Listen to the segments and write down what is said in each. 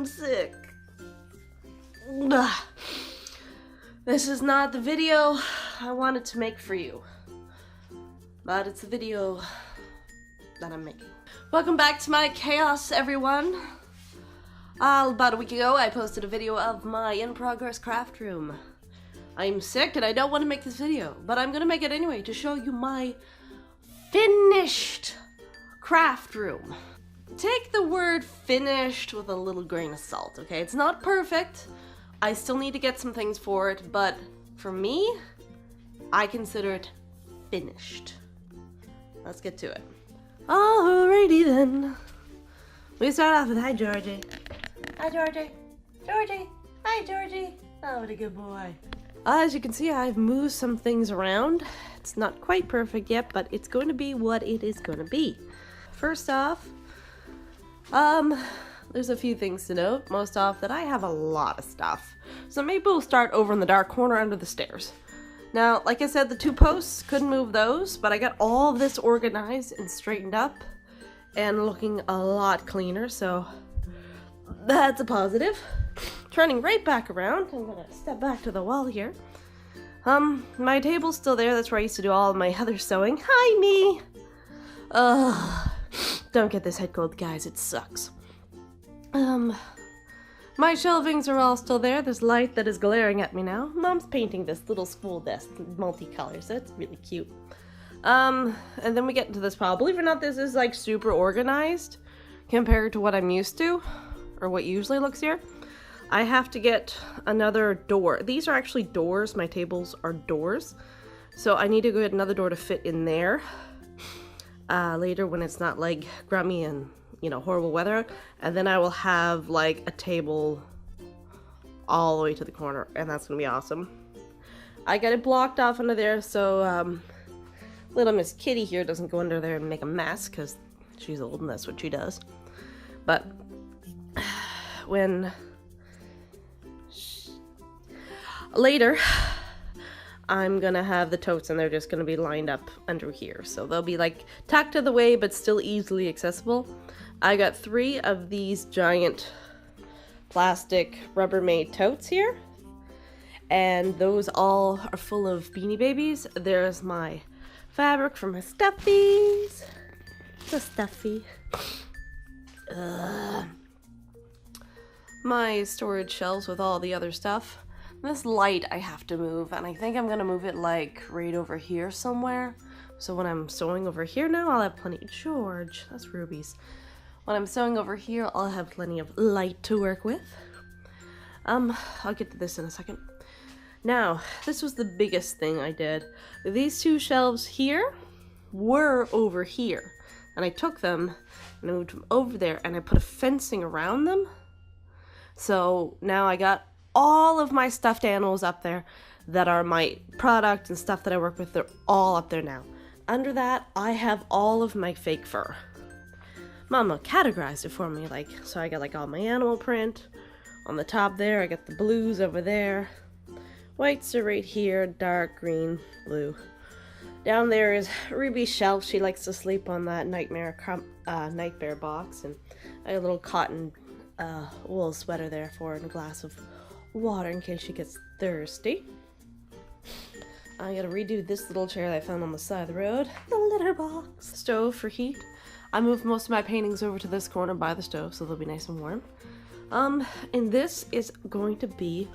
I'm sick. Ugh. This is not the video I wanted to make for you, but it's a video that I'm making. Welcome back to my chaos, everyone. About a week ago, I posted a video of my in-progress craft room. I'm sick and I don't want to make this video, but I'm gonna make it anyway to show you my finished craft room. Take the word finished with a little grain of salt, okay? It's not perfect. I still need to get some things for it, but for me, I consider it finished. Let's get to it. Alrighty then. We start off with hi Georgie. Hi Georgie. Georgie. Hi Georgie. Oh, what a good boy. As you can see, I've moved some things around. It's not quite perfect yet, but it's going to be what it is going to be. First off, there's a few things to note. Most off that I have a lot of stuff. So maybe we'll start over in the dark corner under the stairs. Now, like I said, the 2 posts, couldn't move those, but I got all of this organized and straightened up and looking a lot cleaner, so that's a positive. Turning right back around, I'm gonna step back to the wall here. My table's still there. That's where I used to do all of my other sewing. Hi, me! Don't get this head cold, guys. It sucks. My shelvings are all still there. There's light that is glaring at me now. Mom's painting this little school desk multicolor, so it's really cute. And then we get into this pile. Believe it or not, this is like super organized compared to what I'm used to, or what usually looks here. I have to get another door. These are actually doors. My tables are doors. So I need to go get another door to fit in there later when it's not like grummy and, you know, horrible weather. And then I will have like a table all the way to the corner, and that's gonna be awesome. I got it blocked off under there so little Miss Kitty here doesn't go under there and make a mess, because she's old and that's what she does. But when later, I'm gonna have the totes and they're just gonna be lined up under here. So they'll be like tucked to the way, but still easily accessible. I got 3 of these giant plastic Rubbermaid totes here. And those all are full of Beanie Babies. There's my fabric for my stuffies. The stuffy. My storage shelves with all the other stuff. This light I have to move, and I think I'm gonna move it like right over here somewhere. So when I'm sewing over here now, I'll have plenty. George, that's Ruby's. When I'm sewing over here, I'll have plenty of light to work with. I'll get to this in a second. Now, this was the biggest thing I did. These 2 shelves here were over here, and I took them and I moved them over there, and I put a fencing around them. So now I got all of my stuffed animals up there that are my product and stuff that I work with. They're all up there now. Under that, I have all of my fake fur. Mama categorized it for me, like, so I got like all my animal print on the top there. I got the blues over there. Whites are right here, dark green, blue. Down there is Ruby's shelf. She likes to sleep on that nightmare box, and I have a little cotton wool sweater there for her and a glass of water in case she gets thirsty. I gotta redo this little chair that I found on the side of the road. The litter box. Stove for heat. I moved most of my paintings over to this corner by the stove so they'll be nice and warm. And this is going to be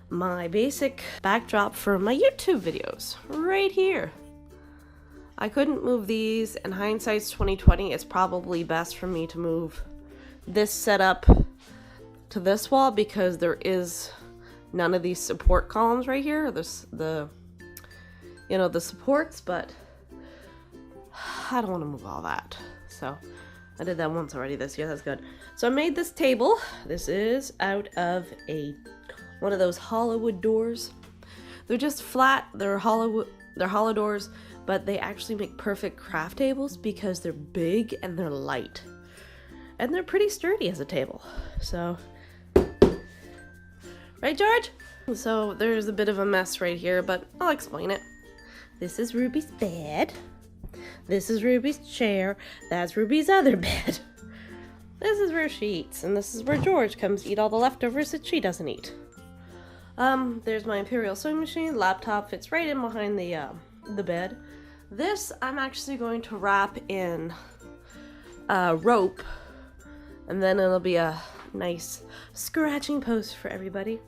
my basic backdrop for my YouTube videos. Right here. I couldn't move these. In hindsight's 2020, it's probably best for me to move this setup to this wall because there is none of these support columns right here. There's the supports, but I don't want to move all that. So I did that once already this year. That's good. So I made this table. This is out of one of those Hollywood doors. They're just flat. They're hollow doors, but they actually make perfect craft tables because they're big and they're light. And they're pretty sturdy as a table. So, right, George? So there's a bit of a mess right here, but I'll explain it. This is Ruby's bed. This is Ruby's chair. That's Ruby's other bed. This is where she eats, and this is where George comes eat all the leftovers that she doesn't eat. There's my Imperial sewing machine. Laptop fits right in behind the bed. This I'm actually going to wrap in rope, and then it'll be a nice scratching post for everybody.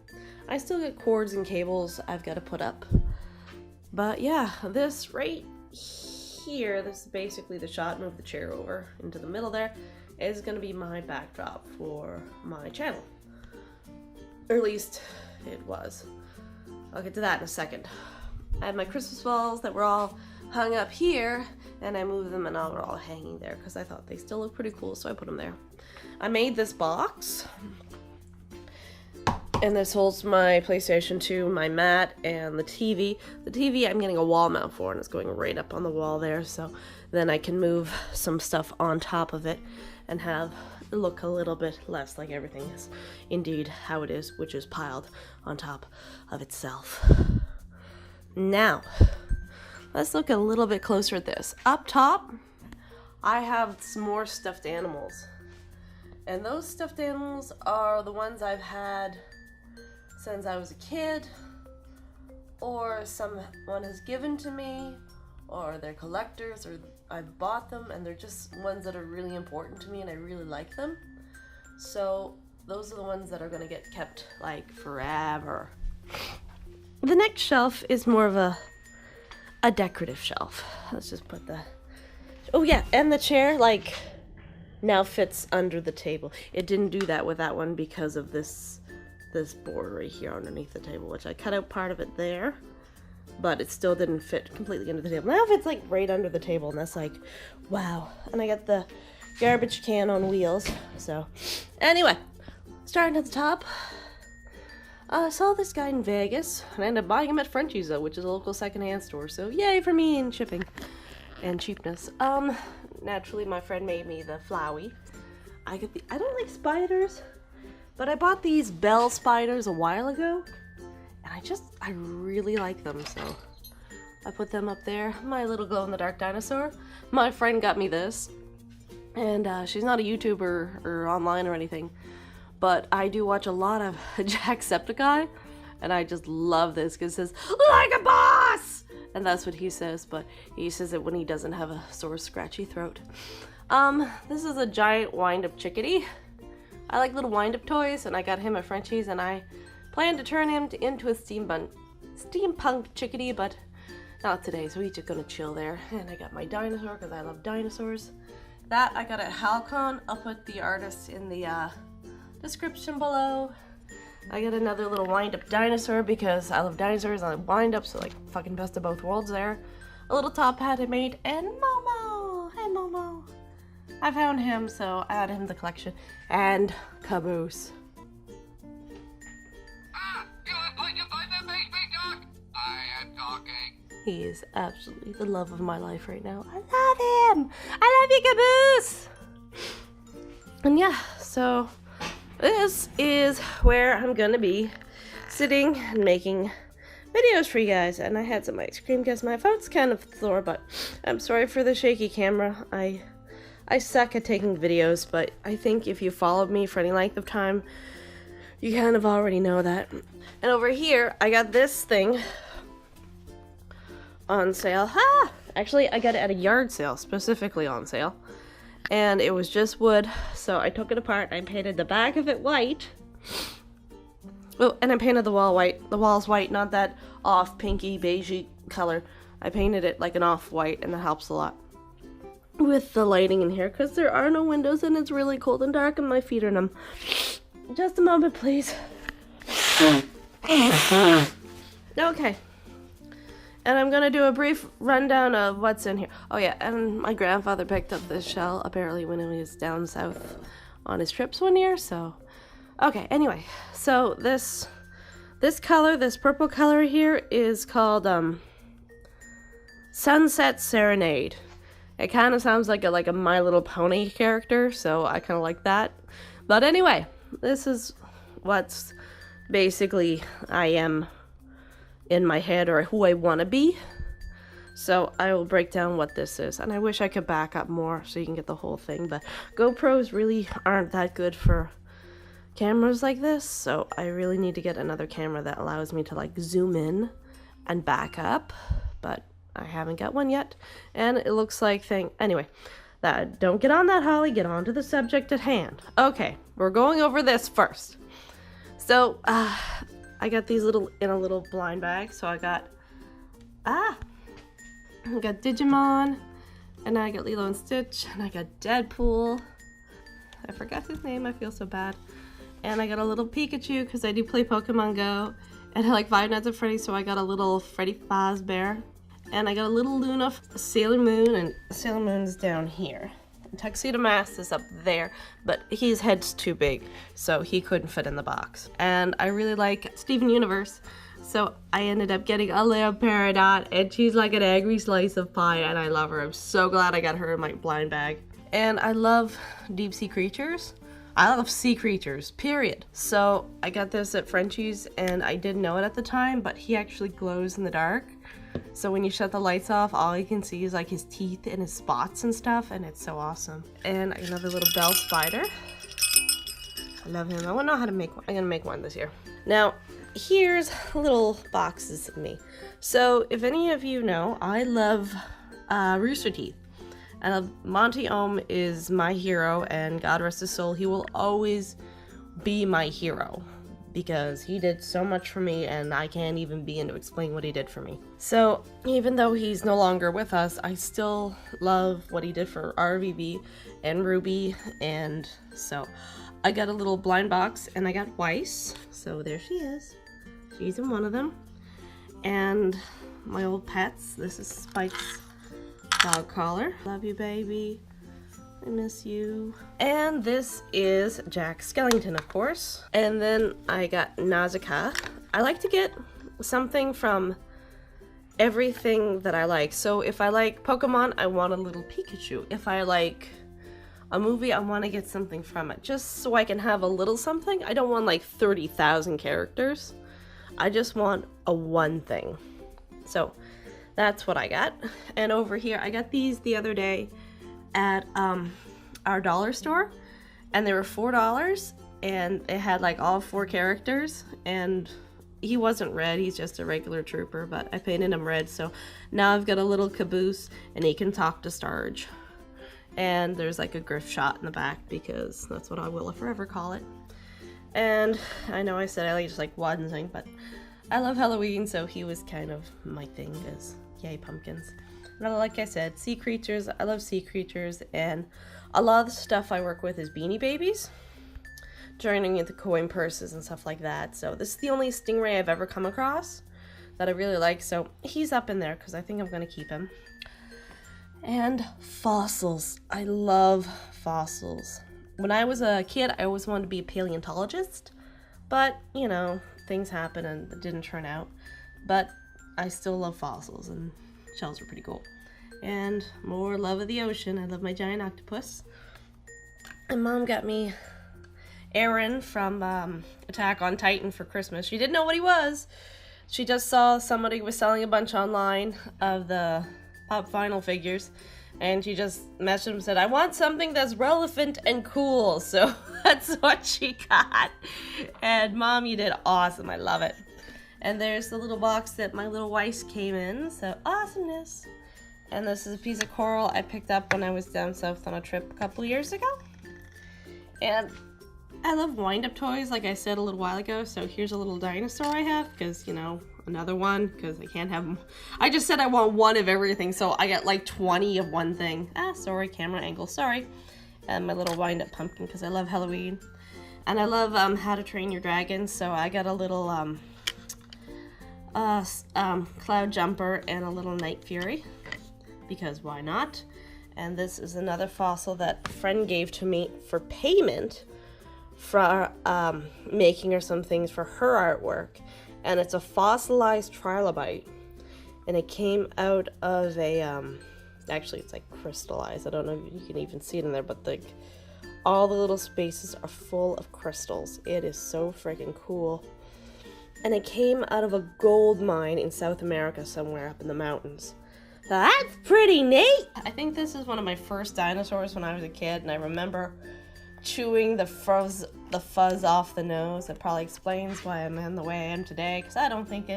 I still get cords and cables I've got to put up. But yeah, this right here, this is basically the shot. Move the chair over into the middle there, is going to be my backdrop for my channel. Or at least it was. I'll get to that in a second. I have my Christmas balls that were all hung up here, and I moved them and now they're all hanging there because I thought they still look pretty cool, so I put them there. I made this box, and this holds my PlayStation 2, my mat, and the TV. The TV I'm getting a wall mount for, and it's going right up on the wall there, so then I can move some stuff on top of it and have it look a little bit less like everything is indeed how it is, which is piled on top of itself. Now, let's look a little bit closer at this. Up top, I have some more stuffed animals. And those stuffed animals are the ones I've had since I was a kid, or someone has given to me, or they're collectors, or I've bought them, and they're just ones that are really important to me and I really like them. So those are the ones that are gonna get kept like forever. The next shelf is more of a decorative shelf. Let's just put the, oh yeah, and the chair like now fits under the table. It didn't do that with that one because of this board right here underneath the table, which I cut out part of it there, but it still didn't fit completely under the table. Now it fits like right under the table, and that's like, wow. And I got the garbage can on wheels. So anyway, starting at the top, I saw this guy in Vegas, and I ended up buying him at Frenchie's, though, which is a local secondhand store, so yay for me in shipping and cheapness. Naturally, my friend made me the Flowey. I don't like spiders, but I bought these bell spiders a while ago, and I really like them, so I put them up there. My little glow-in-the-dark dinosaur. My friend got me this, and she's not a YouTuber or online or anything, but I do watch a lot of Jacksepticeye, and I just love this because it says, like a boss! And that's what he says, but he says it when he doesn't have a sore, scratchy throat. This is a giant wind-up chickadee. I like little wind-up toys, and I got him at Frenchie's, and I plan to turn him into a steampunk chickadee, but not today, so he's just gonna chill there. And I got my dinosaur, because I love dinosaurs. That I got at Halcon. I'll put the artist in the description below. I got another little wind-up dinosaur because I love dinosaurs and I wind-up, so like fucking best of both worlds there. A little top hat I made, and Momo! Hey Momo! I found him, so I added him to the collection. And Caboose. I am talking. He is absolutely the love of my life right now. I love him! I love you, Caboose! And yeah, so this is where I'm gonna be sitting and making videos for you guys. And I had some ice cream because my phone's kind of sore, but I'm sorry for the shaky camera. I suck at taking videos, but I think if you followed me for any length of time, you kind of already know that. And over here, I got this thing on sale. Actually, I got it at a yard sale, specifically on sale. And it was just wood, so I took it apart. I painted the back of it white. Oh, and I painted the wall white. The wall's white, not that off pinky beigey color. I painted it like an off-white, and that helps a lot with the lighting in here, because there are no windows, and it's really cold and dark, and my feet are numb. Just a moment, please. Okay. And I'm gonna do a brief rundown of what's in here. Oh yeah, and my grandfather picked up this shell apparently when he was down south on his trips one year, so. Okay, anyway, so this color, this purple color here is called Sunset Serenade. It kind of sounds like a My Little Pony character, so I kind of like that. But anyway, this is what's basically I am in my head, or who I want to be. So I will break down what this is. And I wish I could back up more so you can get the whole thing, but GoPros really aren't that good for cameras like this, so I really need to get another camera that allows me to like zoom in and back up, but I haven't got one yet. And it looks like anyway, that don't get on that, Holly, get on to the subject at hand. Okay, we're going over this first. So I got these in a little blind bag. So I got Digimon, and I got Lilo and Stitch, and I got Deadpool. I forgot his name, I feel so bad. And I got a little Pikachu because I do play Pokemon Go. And I like Five Nights at Freddy's, so I got a little Freddy Fazbear. And I got a little Luna, Sailor Moon, and Sailor Moon's down here. And Tuxedo Mask is up there, but his head's too big, so he couldn't fit in the box. And I really like Steven Universe, so I ended up getting a little Peridot, and she's like an angry slice of pie, and I love her. I'm so glad I got her in my blind bag. And I love deep sea creatures. I love sea creatures, period. So I got this at Frenchie's, and I didn't know it at the time, but he actually glows in the dark. So when you shut the lights off, all you can see is like his teeth and his spots and stuff, and it's so awesome. And another little bell spider. I love him. I want to know how to make one. I'm gonna make one this year. Now, here's little boxes of me. So if any of you know, I love Rooster Teeth. Monty Ohm is my hero, and God rest his soul, he will always be my hero because he did so much for me, and I can't even begin to explain what he did for me. So even though he's no longer with us, I still love what he did for RVB and Ruby, and so I got a little blind box, and I got Weiss, so there she is. She's in one of them. And my old pets, this is Spike's dog collar. Love you, baby. I miss you. And this is Jack Skellington, of course. And then I got Nausicaa. I like to get something from everything that I like. So if I like Pokemon, I want a little Pikachu. If I like a movie, I want to get something from it, just so I can have a little something. I don't want like 30,000 characters. I just want a one thing. So that's what I got. And over here, I got these the other day at our dollar store, and they were $4, and it had like all 4 characters, and he wasn't red, he's just a regular trooper, but I painted him red, so now I've got a little caboose, and he can talk to Starge. And there's like a griff shot in the back, because that's what I will forever call it. And I know I said I just like one thing, but I love Halloween, so he was kind of my thing, as yay pumpkins. And like I said, sea creatures, I love sea creatures, and a lot of the stuff I work with is Beanie Babies, turning into coin purses and stuff like that. So this is the only stingray I've ever come across that I really like, so he's up in there because I think I'm going to keep him. And fossils. I love fossils. When I was a kid, I always wanted to be a paleontologist, but, you know, things happen and it didn't turn out. But I still love fossils, and shells are pretty cool. And more love of the ocean. I love my giant octopus. And Mom got me Aaron from Attack on Titan for Christmas. She didn't know what he was. She just saw somebody was selling a bunch online of the Pop Final figures, and she just messaged him and said, I want something that's relevant and cool. So that's what she got. And Mom, you did awesome. I love it. And there's the little box that my little Weiss came in, so awesomeness. And this is a piece of coral I picked up when I was down south on a trip a couple years ago. And I love wind-up toys, like I said a little while ago, so here's a little dinosaur I have, because, you know, another one, because I can't have them. I just said I want one of everything, so I got like 20 of one thing. Sorry, camera angle, sorry. And my little wind-up pumpkin, because I love Halloween. And I love How to Train Your Dragon, so I got a little Cloud Jumper and a little Night Fury, because why not? And this is another fossil that a friend gave to me for payment for making her some things for her artwork. And it's a fossilized trilobite, and it came out of a actually it's like crystallized. I don't know if you can even see it in there, but all the little spaces are full of crystals. It is so freaking cool. And it came out of a gold mine in South America somewhere up in the mountains. That's pretty neat. I think this is one of my first dinosaurs when I was a kid, and I remember chewing the fuzz off the nose. That probably explains why I'm in the way I am today, because I don't think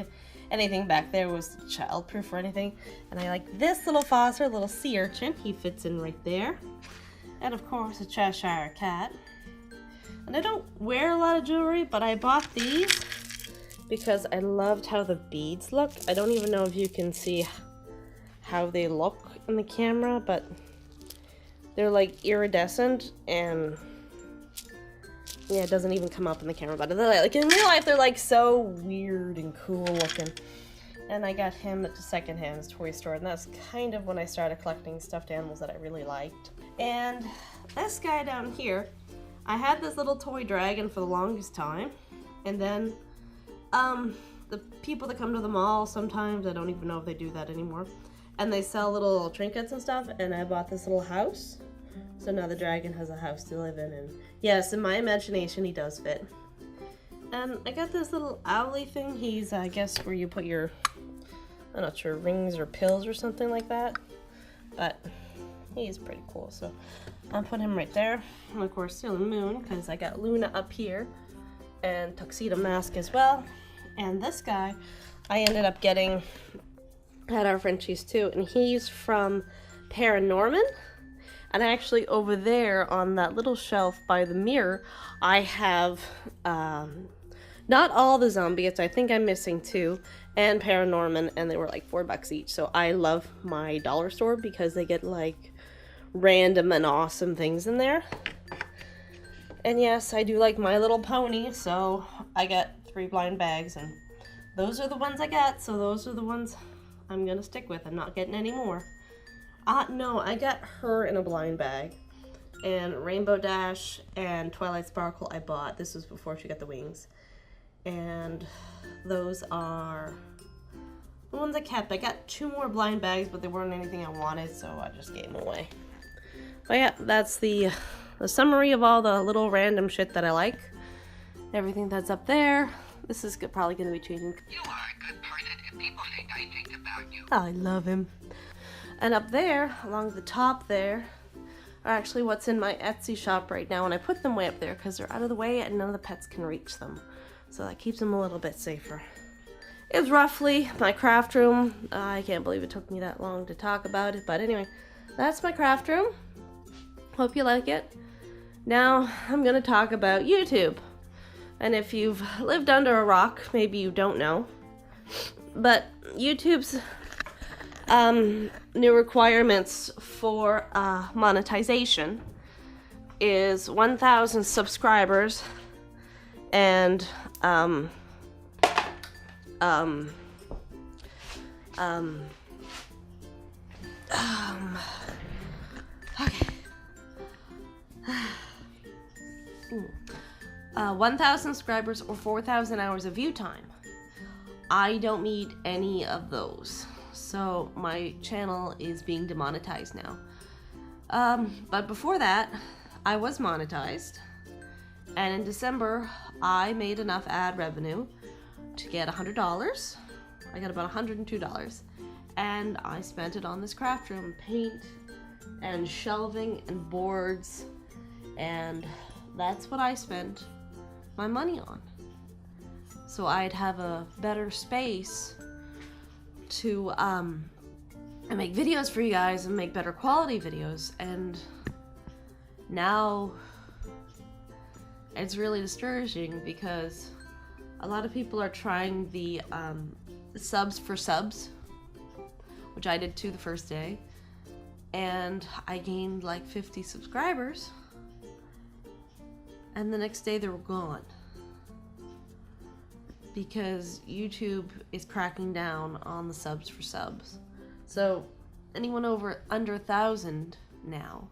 anything back there was childproof or anything. And I like this little foster, little sea urchin. He fits in right there. And of course, a Cheshire cat. And I don't wear a lot of jewelry, but I bought these because I loved how the beads look. I don't even know if you can see how they look in the camera, but they're like iridescent, and yeah, it doesn't even come up in the camera, but they're like in real life they're like so weird and cool looking. And I got him at the secondhand toy store, and that's kind of when I started collecting stuffed animals that I really liked. And this guy down here, I had this little toy dragon for the longest time, and then the people that come to the mall sometimes, I don't even know if they do that anymore, and they sell little trinkets and stuff, and I bought this little house. So now the dragon has a house to live in, and yes, in my imagination he does fit. And I got this little owly thing. He's, I guess, where you put your, I'm not sure, rings or pills or something like that. But he's pretty cool, so I'll put him right there. And of course, Sailor Moon, because I got Luna up here, and Tuxedo Mask as well. And this guy, I ended up getting at our Frenchies too, and he's from Paranorman. And actually over there on that little shelf by the mirror, I have not all the zombies, I think I'm missing 2, and Paranorman, and they were like $4 each. So I love my dollar store because they get like random and awesome things in there. And yes, I do like My Little Pony, so I got 3 blind bags, and those are the ones I got, so those are the ones I'm gonna stick with. I'm not getting any more. No, I got her in a blind bag, and Rainbow Dash and Twilight Sparkle I bought. This was before she got the wings. And those are the ones I kept. I got 2 more blind bags, but they weren't anything I wanted, so I just gave them away. But yeah, that's the summary of all the little random shit that I like. Everything that's up there. This is probably going to be changing. You are a good person, and people think I think about you. I love him. And up there, along the top there, are actually what's in my Etsy shop right now. And I put them way up there because they're out of the way and none of the pets can reach them. So that keeps them a little bit safer. It's roughly my craft room. I can't believe it took me that long to talk about it. But anyway, that's my craft room. Hope you like it. Now I'm going to talk about YouTube. And if you've lived under a rock, maybe you don't know. But YouTube's new requirements for monetization is 1,000 subscribers and okay. 1,000 subscribers or 4,000 hours of view time. I don't meet any of those, so my channel is being demonetized now. But before that, I was monetized, and in December, I made enough ad revenue to get $100. I got about $102, and I spent it on this craft room, paint and shelving and boards, and that's what I spent my money on. So I'd have a better space to make videos for you guys and make better quality videos. And now it's really discouraging because a lot of people are trying the subs for subs, which I did too the first day, and I gained like 50 subscribers, and the next day they were gone because YouTube is cracking down on the subs for subs. So anyone under 1,000 now,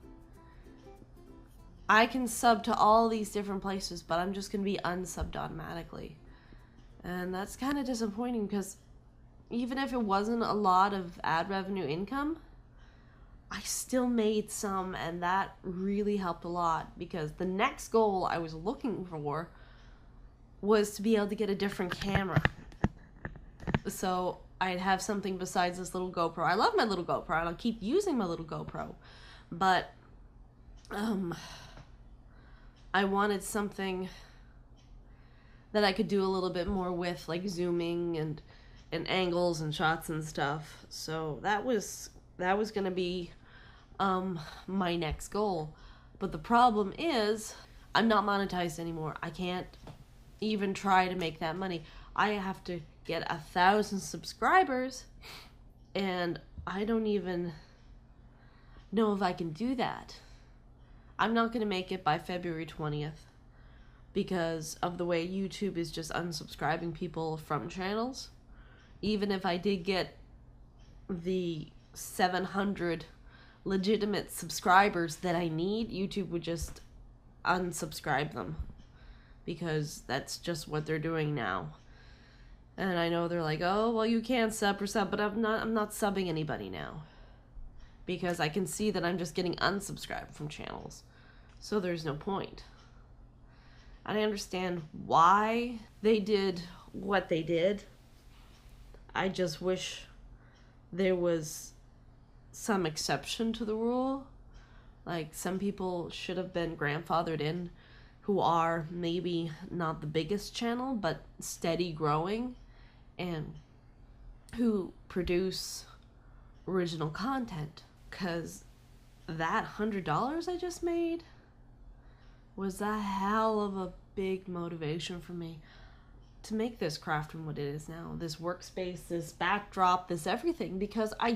I can sub to all these different places, but I'm just gonna be unsubbed automatically. And that's kind of disappointing because even if it wasn't a lot of ad revenue income, I still made some, and that really helped a lot because the next goal I was looking for was to be able to get a different camera. So I'd have something besides this little GoPro. I love my little GoPro, and I'll keep using my little GoPro, but I wanted something that I could do a little bit more with, like zooming and angles and shots and stuff. So that was gonna be my next goal. But the problem is I'm not monetized anymore. I can't even try to make that money. I have to get 1,000 subscribers, and I don't even know if I can do that. I'm not gonna make it by February 20th because of the way YouTube is just unsubscribing people from channels. Even if I did get the 700 legitimate subscribers that I need, YouTube would just unsubscribe them because that's just what they're doing now. And I know they're like, oh, well, you can't sub or sub, but I'm not subbing anybody now because I can see that I'm just getting unsubscribed from channels. So there's no point. And I understand why they did what they did. I just wish there was some exception to the rule. Like, some people should have been grandfathered in who are maybe not the biggest channel, but steady growing and who produce original content. Because that $100 I just made was a hell of a big motivation for me to make this craft from what it is now. This workspace, this backdrop, this everything, because I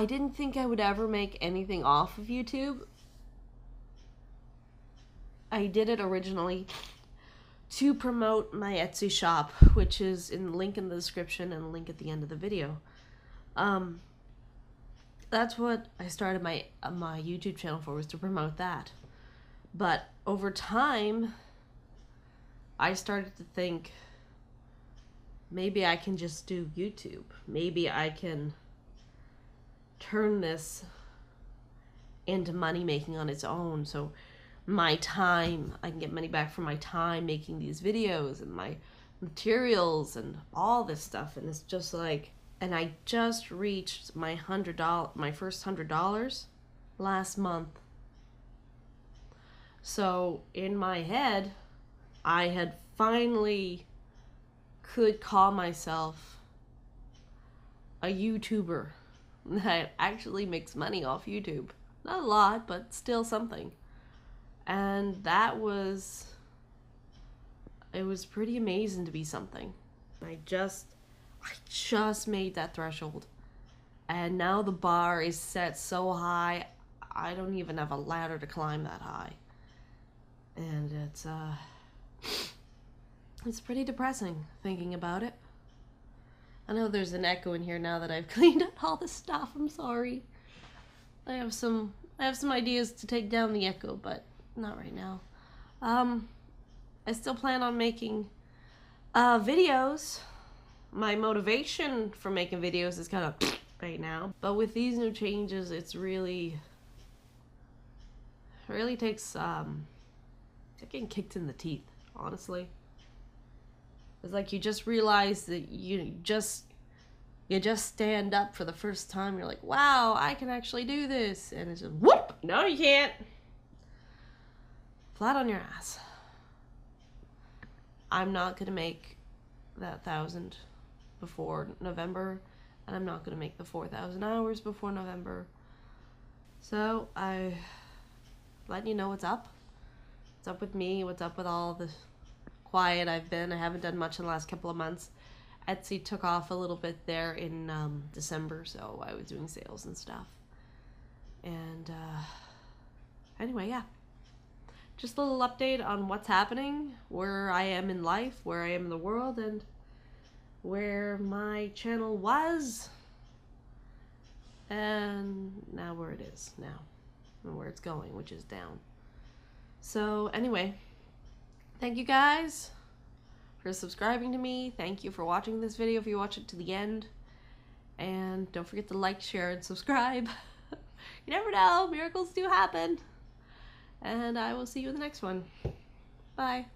didn't think I would ever make anything off of YouTube. I did it originally to promote my Etsy shop, which is in the link in the description and a link at the end of the video. That's what I started my YouTube channel for, was to promote that. But over time, I started to think, maybe I can just do YouTube. Maybe I can turn this into money making on its own. So my time, I can get money back for my time making these videos and my materials and all this stuff. And it's just like, and I just reached my first $100 last month. So in my head, I had finally could call myself a YouTuber that actually makes money off YouTube. Not a lot, but still something. And it was pretty amazing to be something. I just made that threshold. And now the bar is set so high, I don't even have a ladder to climb that high. And it's pretty depressing thinking about it. I know there's an echo in here now that I've cleaned up all the stuff. I'm sorry. I have some ideas to take down the echo, but not right now. I still plan on making videos. My motivation for making videos is kind of right now, but with these new changes, it really takes getting kicked in the teeth, honestly. It's like you just realize that you just stand up for the first time. You're like, wow, I can actually do this. And it's just, whoop, no you can't. Flat on your ass. I'm not going to make that 1,000 before November. And I'm not going to make the 4,000 hours before November. So I letting you know what's up. What's up with me, what's up with all the quiet I've been. I haven't done much in the last couple of months. Etsy took off a little bit there in December, so I was doing sales and stuff. And anyway, yeah. Just a little update on what's happening, where I am in life, where I am in the world, and where my channel was, and now where it is now, and where it's going, which is down. So anyway, thank you guys for subscribing to me. Thank you for watching this video if you watch it to the end. And don't forget to like, share, and subscribe. You never know, miracles do happen. And I will see you in the next one. Bye.